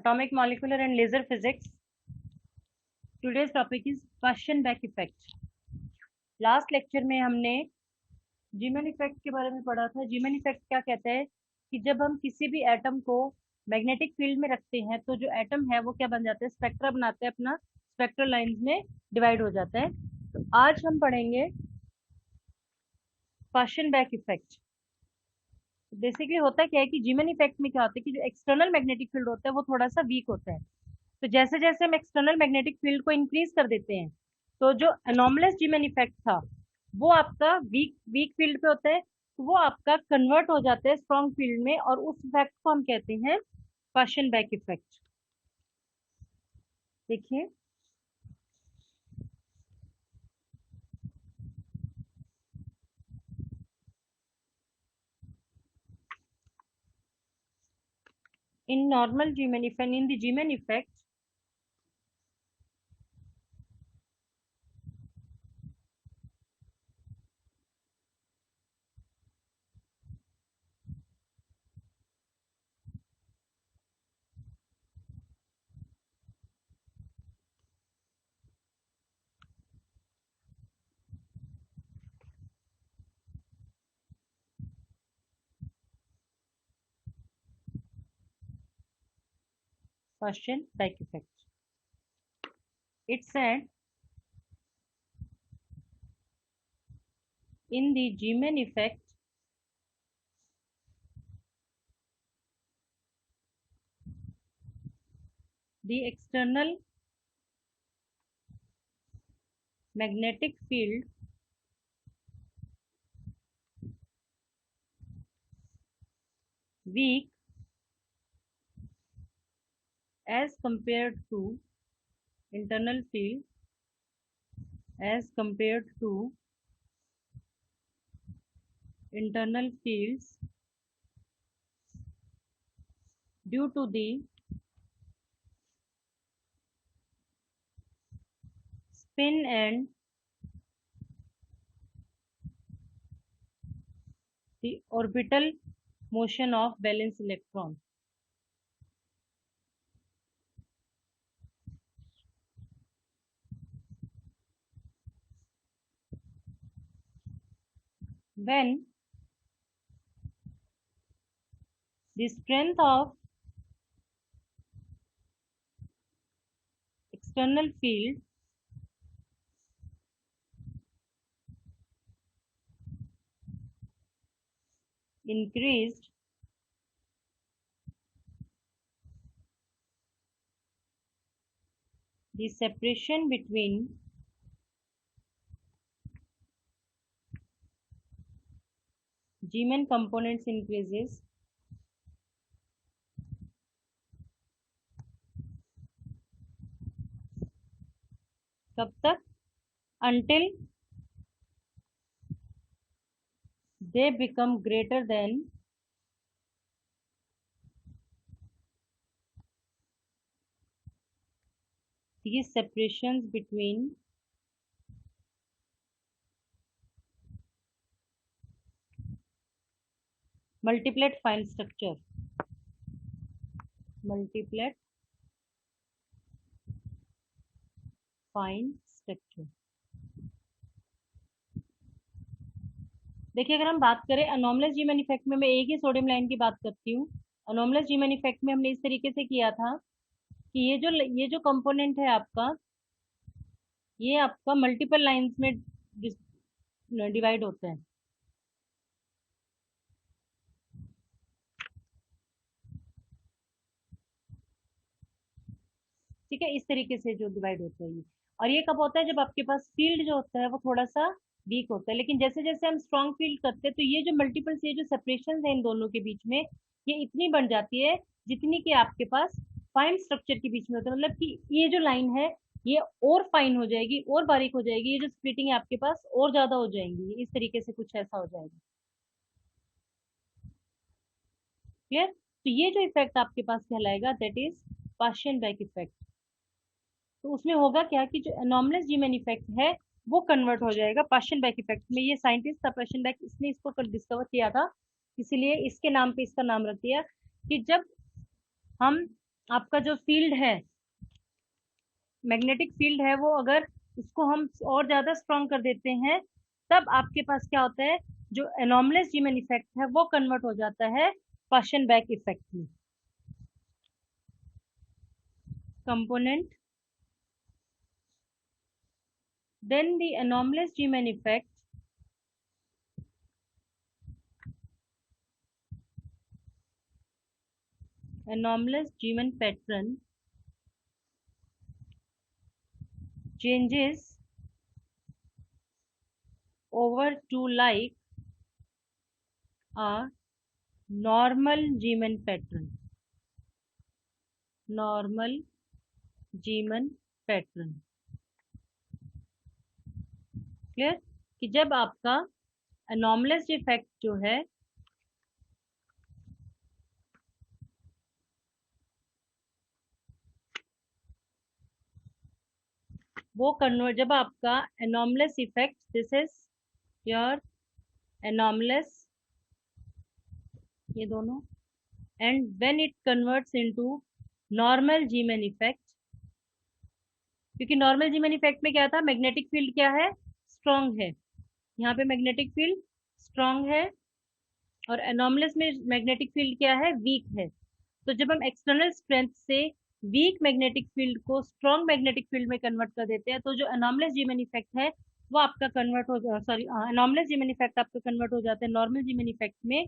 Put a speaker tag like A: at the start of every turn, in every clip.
A: Atomic, Molecular and Laser Physics. Today's topic is Paschen-Beck effect. Last lecture में हमने Zeeman effect के बारे में पढ़ा था। जीमैन इफेक्ट क्या कहता है कि जब हम किसी भी एटम को मैग्नेटिक फील्ड में रखते हैं तो जो एटम है वो क्या बन जाता है, स्पेक्ट्रा बनाते हैं, अपना स्पेक्ट्रल लाइंस में डिवाइड हो जाता है। तो आज हम पढ़ेंगे पाशन-बेक इफेक्ट। बेसिकली होता क्या है कि जीमैन इफेक्ट में क्या होता है कि जो एक्सटर्नल मैग्नेटिक फील्ड होता है वो थोड़ा सा वीक होता है। तो जैसे जैसे हम एक्सटर्नल मैग्नेटिक फील्ड को इंक्रीज कर देते हैं तो जो एनॉमलस जीमैन इफेक्ट था वो आपका वीक फील्ड पे होता है, तो वो आपका कन्वर्ट हो जाता है स्ट्रॉन्ग फील्ड में, और उस इफेक्ट को हम कहते हैं पाशन-बेक इफेक्ट। देखिए, in normal Zeeman effect, in the Zeeman effect, Paschen-Beck effect. It said in the Zeeman effect, the external magnetic field weak as compared to internal field as compared to internal fields due to the spin and the orbital motion of valence electron. When the strength of external field increased, the separation between Zeeman components increases कब तक? Until they become greater than these separations between multiplet fine structure. Multiplet fine structure. देखिए, अगर हम बात करें anomalous Zeeman effect में, मैं एक ही सोडियम लाइन की बात करती हूँ। अनोमलस जीमैन इफेक्ट में हमने इस तरीके से किया था कि ये जो कंपोनेंट है आपका, ये आपका मल्टीपल लाइंस में डिवाइड होता है। ठीक है, इस तरीके से जो डिवाइड होता है ये। और ये कब होता है? जब आपके पास फील्ड जो होता है वो थोड़ा सा वीक होता है। लेकिन जैसे जैसे हम स्ट्रॉन्ग फील्ड करते हैं तो ये जो मल्टीपल से जो सेपरेशन है इन दोनों के बीच में, ये इतनी बढ़ जाती है जितनी कि आपके पास फाइन स्ट्रक्चर के बीच में होता है। मतलब कि ये जो लाइन है ये और फाइन हो जाएगी, और बारीक हो जाएगी, ये जो स्प्लिटिंग है आपके पास और ज्यादा हो जाएंगी। इस तरीके से कुछ ऐसा हो जाएगा। क्लियर? तो ये जो इफेक्ट आपके पास कहलाएगा दैट इज पाशन-बेक इफेक्ट। तो उसमें होगा क्या कि जो एनॉमलस जीमैन इफेक्ट है वो कन्वर्ट हो जाएगा पाशन-बेक इफेक्ट में। ये साइंटिस्ट था पाशन-बेक, इसने इसको डिस्कवर किया था, इसीलिए इसके नाम पे इसका नाम रख दिया कि जब हम आपका जो फील्ड है, मैग्नेटिक फील्ड है, वो अगर उसको हम और ज्यादा स्ट्रॉन्ग कर देते हैं, तब आपके पास क्या होता है, जो एनॉमलेस जीमैन इफेक्ट है वो कन्वर्ट हो जाता है पाशन-बैक इफेक्ट में। Component, then the anomalous G-man effect anomalous G-man pattern changes over to like a normal G-man pattern, normal G-man pattern। Clear, कि जब आपका anomalous इफेक्ट जो है वो कन्वर्ट, जब आपका anomalous effect, this is your anomalous, ये दोनों, and when it converts into normal Zeeman effect, क्योंकि नॉर्मल जीमैन इफेक्ट में क्या था, मैग्नेटिक फील्ड क्या है, स्ट्रॉन्ग है, यहाँ पे मैग्नेटिक फील्ड स्ट्रॉन्ग है, और एनॉमलस में मैग्नेटिक फील्ड क्या है, वीक है। तो जब हम एक्सटर्नल स्ट्रेंथ से वीक मैग्नेटिक फील्ड को स्ट्रॉन्ग मैग्नेटिक फील्ड में कन्वर्ट कर देते हैं, तो जो एनॉमलस जीमैन इफेक्ट है वो आपका कन्वर्ट हो, सॉरी, एनॉमलस जीमैन इफेक्ट आपका कन्वर्ट हो जाता है नॉर्मल जीमैन इफेक्ट में,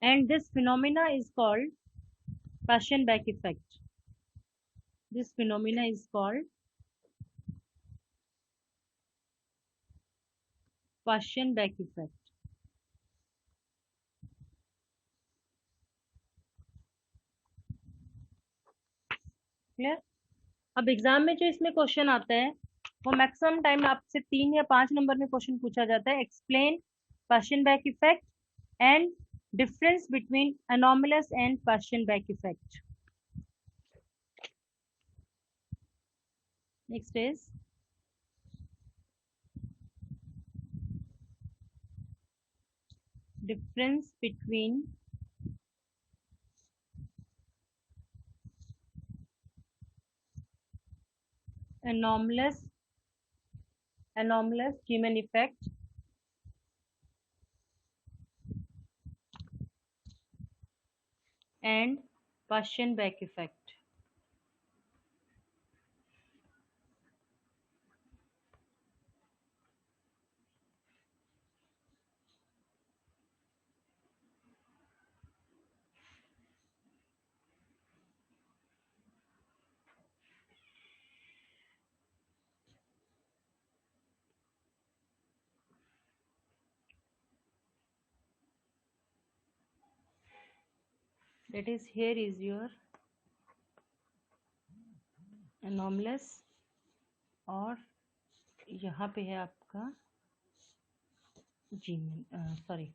A: and this phenomena is called Paschen back effect. This phenomena is called Paschen back effect. Clear. अब एग्जाम में जो इसमें क्वेश्चन आता है, वो मैक्सिमम टाइम आपसे 3 या 5 नंबर में क्वेश्चन पूछा जाता है, explain Paschen back effect and difference between anomalous and Paschen back effect. Next is difference between anomalous Zeeman effect and Paschen-Beck effect। That is, here is your anomalous, और यहाँ पे है आपका जीमन, sorry,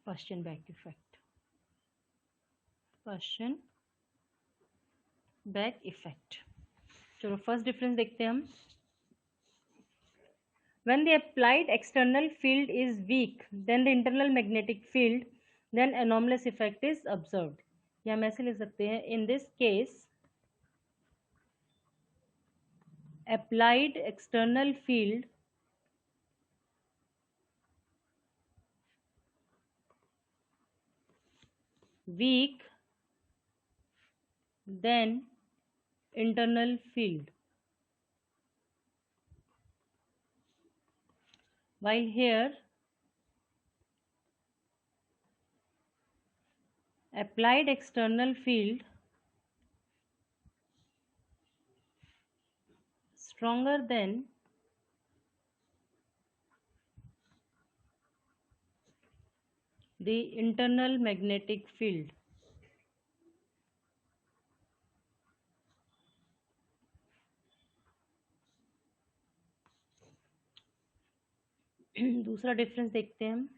A: Paschen-Beck effect। Paschen-Beck effect। चलो first difference देखते हैं हम। When the applied external field is weak, then the internal magnetic field, then anomalous effect is observed। या हम ऐसे लिख सकते हैं, in this case applied external field weak, then internal field, while here applied external field stronger than the internal magnetic field। दूसरा difference देखते हैं हम।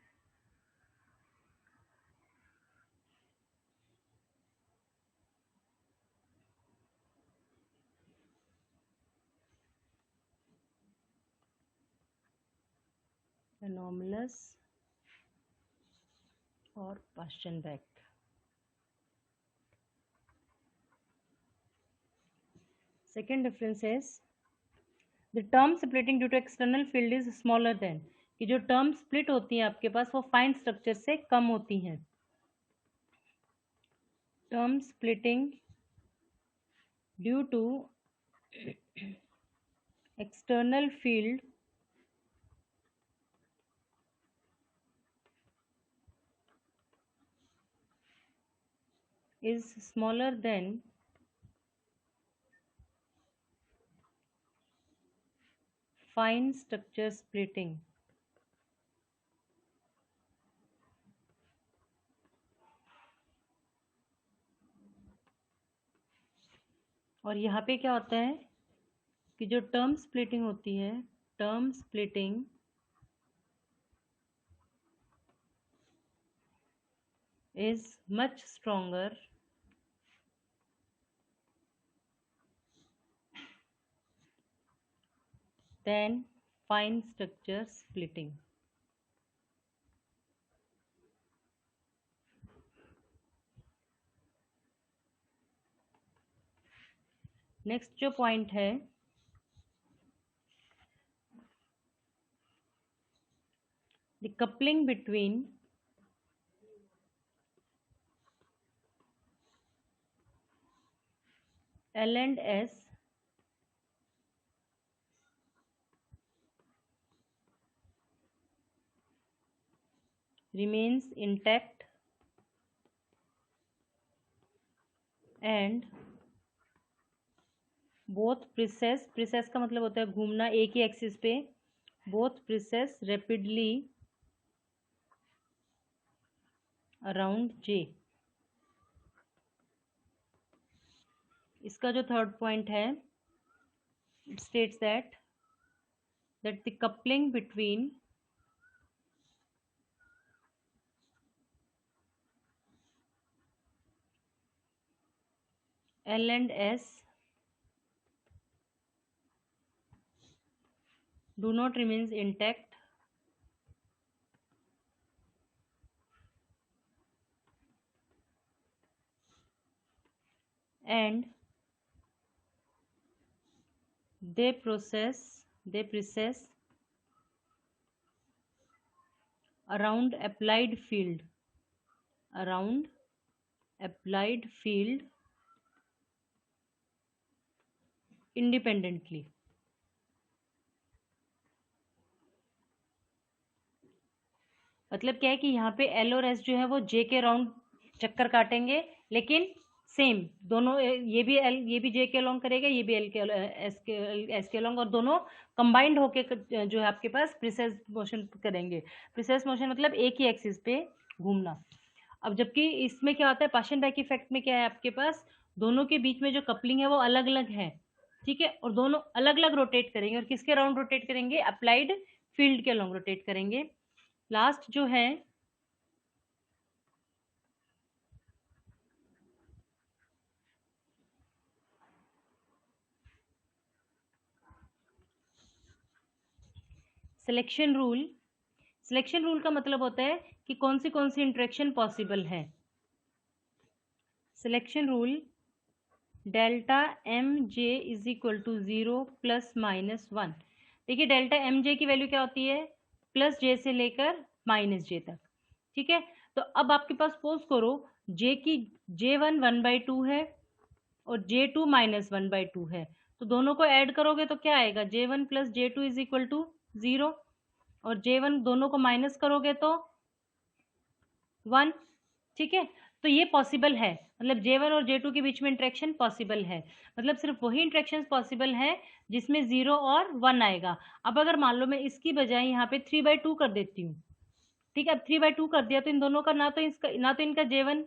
A: anomalous और Paschen-Beck। Second difference is the term splitting due to external field is smaller than, कि जो term split होती हैं आपके पास वो फाइन स्ट्रक्चर से कम होती हैं। Term splitting due to external field is smaller than fine structure splitting. और यहाँ पे क्या होता है कि जो टर्म स्प्लिटिंग होती है, term splitting is much stronger than fine structure splitting. Next जो पॉइंट है the coupling between L and S remains intact and both precess का मतलब होता है घूमना एक ही एक्सिस पे, both precess rapidly around J. इसका जो थर्ड पॉइंट है it states that the coupling between L and S do not remains intact and they precess around applied field independently. मतलब क्या है कि यहाँ पे एल और एस जो है वो जे के राउंड चक्कर काटेंगे, लेकिन सेम दोनों, ये भी जे के अलोंग करेगा, ये भी एल के एस के अलोंग, और दोनों कंबाइंड होके जो है आपके पास प्रिसेस मोशन करेंगे। प्रिसेस मोशन मतलब एक ही एक्सिस पे घूमना। अब जबकि इसमें क्या होता है, पाशेनबैक इफेक्ट में क्या है आपके पास, दोनों के बीच में जो कपलिंग है वो अलग अलग है, ठीक है, और दोनों अलग अलग रोटेट करेंगे, और किसके राउंड रोटेट करेंगे, अप्लाइड फील्ड के अलोंग रोटेट करेंगे। लास्ट जो है सिलेक्शन रूल। सिलेक्शन रूल का मतलब होता है कि कौन सी इंटरेक्शन पॉसिबल है। Selection rule delta M J is equal to 0 plus minus 1। देखिए डेल्टा एम जे की वैल्यू क्या होती है, प्लस जे से लेकर माइनस जे तक, ठीक है। तो अब आपके पास सपोज करो जे की J1 1/2 है और J2 -1/2 है, तो दोनों को ऐड करोगे तो क्या आएगा, J1 plus J2 is equal to 0, और J1 दोनों को माइनस करोगे तो 1, ठीक है। तो ये पॉसिबल है, मतलब J1 और J2 के बीच में इंटरेक्शन पॉसिबल है, मतलब सिर्फ वही इंटरेक्शन पॉसिबल है जिसमें 0 और 1 आएगा। अब अगर मान लो मैं इसकी बजाय यहाँ पे 3/2 कर देती हूँ, ठीक है, अब 3/2 कर दिया तो इन दोनों का ना तो इनका J1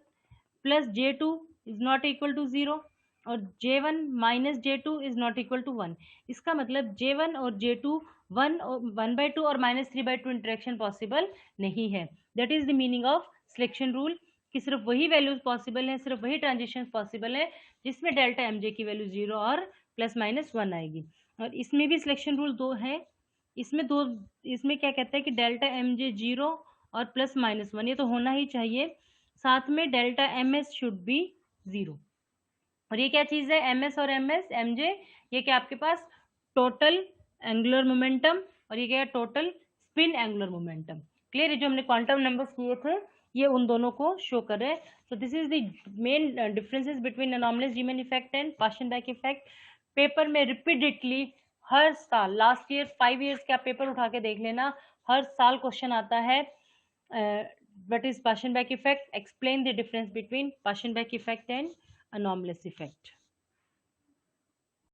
A: plus J2 is not equal to 0 और J1 minus J2 is not equal to 1। इसका मतलब J1 और J2 1/2 और -3/2 इंटरेक्शन पॉसिबल नहीं है। That is the meaning of selection rule, कि सिर्फ वही वैल्यूज पॉसिबल है, सिर्फ वही ट्रांजिशन पॉसिबल है जिसमें डेल्टा एम जे की वैल्यू 0 और +-1 आएगी। और इसमें भी सिलेक्शन रूल दो है, इसमें क्या कहता है कि डेल्टा एम जे 0 और +-1 ये तो होना ही चाहिए, साथ में delta M S should be 0। और ये क्या चीज़ है, एम एस और एम जे ये क्या आपके पास टोटल एंगुलर मोमेंटम और ये क्या है total spin angular momentum. Clear है, जो हमने क्वांटम नंबर्स किए थे ये उन दोनों को शो कर रहे हैं। So this is the main differences between anomalous Riemann effect and Persian-back effect. Paper में रिपीटेडली हर साल, लास्ट ईयर 5 ईयर्स के आप पेपर उठा के देख लेना, हर साल क्वेश्चन आता है what is Paschen-Beck effect, explain the difference between Paschen-Beck effect and anomalous effect.